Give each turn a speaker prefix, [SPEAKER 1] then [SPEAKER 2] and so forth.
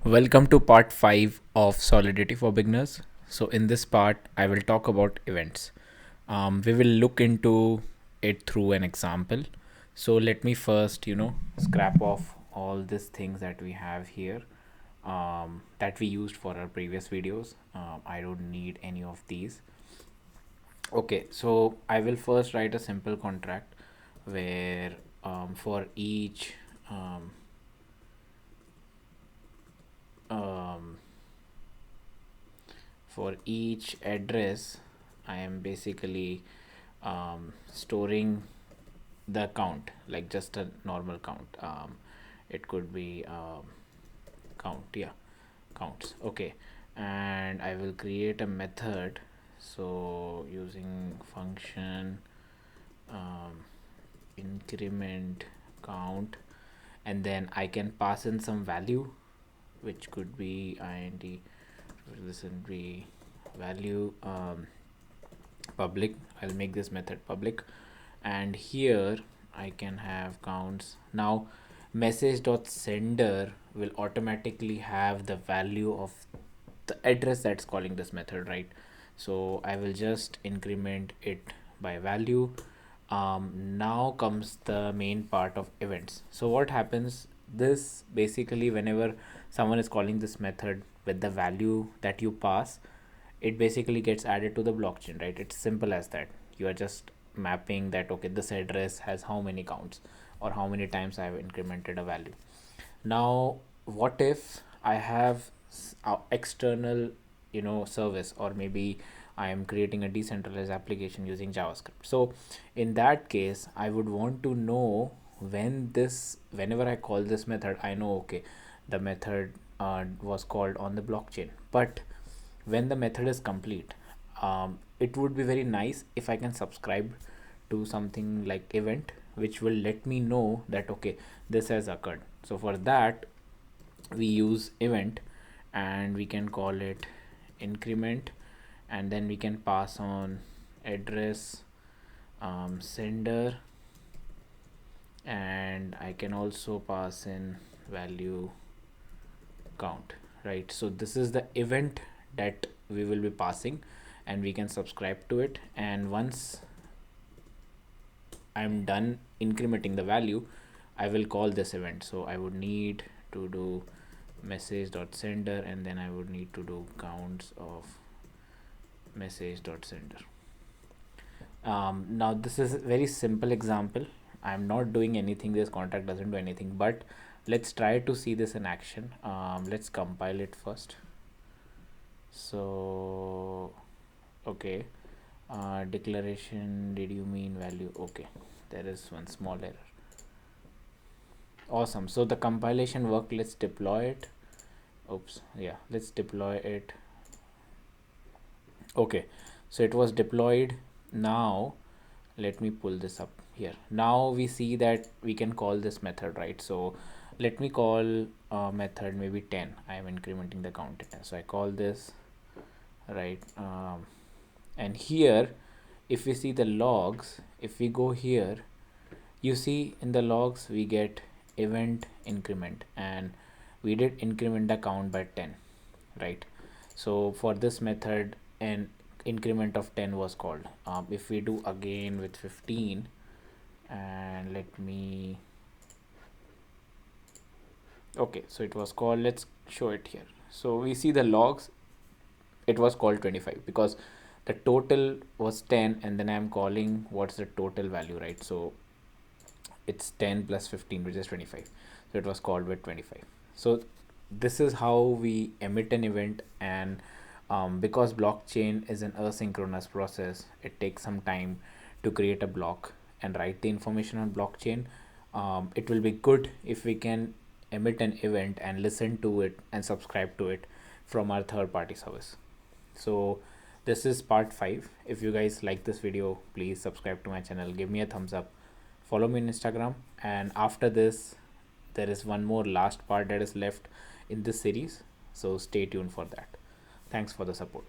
[SPEAKER 1] Welcome to part 5 of Solidity for Beginners. So, in this part, I will talk about events. We will look into it through an example. So, let me first, scrap off all these things that we have here that we used for our previous videos. I don't need any of these. Okay, so I will first write a simple contract where for each um, um, for each address I am basically storing the count, like just a normal count. It could be count, yeah, counts. Okay, and I will create a method, so using function increment count, and then I can pass in some value which could be int, listen be value public. I'll make this method public, and here I can have counts. Now message.sender will automatically have the value of the address that's calling this method, right? So I will just increment it by value. Now comes the main part of events. So what happens, this basically whenever someone is calling this method with the value that you pass, it basically gets added to the blockchain, right? It's simple as that. You are just mapping that, okay, this address has how many counts or how many times I have incremented a value. Now what if I have external service, or maybe I am creating a decentralized application using JavaScript. So in that case I would want to know whenever I call this method, I know, okay, the method was called on the blockchain. But when the method is complete, it would be very nice if I can subscribe to something like event, which will let me know that, okay, this has occurred. So for that we use event, and we can call it increment, and then we can pass on address, sender, and I can also pass in value count, right? So this is the event that we will be passing, and we can subscribe to it. And once I'm done incrementing the value, I will call this event. So I would need to do message.sender, and then I would need to do counts of message.sender. Now this is a very simple example. I'm not doing anything, this contract doesn't do anything, but let's try to see this in action. Let's compile it first. So okay, declaration, did you mean value? Okay, there is one small error. Awesome, so the compilation worked. Let's deploy it. Oops, yeah, let's deploy it. Okay, so it was deployed. Now let me pull this up here. Now we see that we can call this method, right? So let me call method maybe 10. I am incrementing the count to 10, so I call this, right? And here if we see the logs, if we go here, you see in the logs we get event increment, and we did increment the count by 10, right? So for this method, an increment of 10 was called. If we do again with 15, and let me, okay, so it was called, let's show it here. So we see the logs, it was called 25 because the total was 10, and then I'm calling what's the total value, right? So it's 10 plus 15, which is 25. So it was called with 25. So this is how we emit an event. And because blockchain is an asynchronous process, it takes some time to create a block and write the information on blockchain. It will be good if we can emit an event and listen to it and subscribe to it from our third party service. So this is part 5. If you guys like this video, please subscribe to my channel, give me a thumbs up, follow me on Instagram, and after this there is one more last part that is left in this series, so stay tuned for that. Thanks for the support.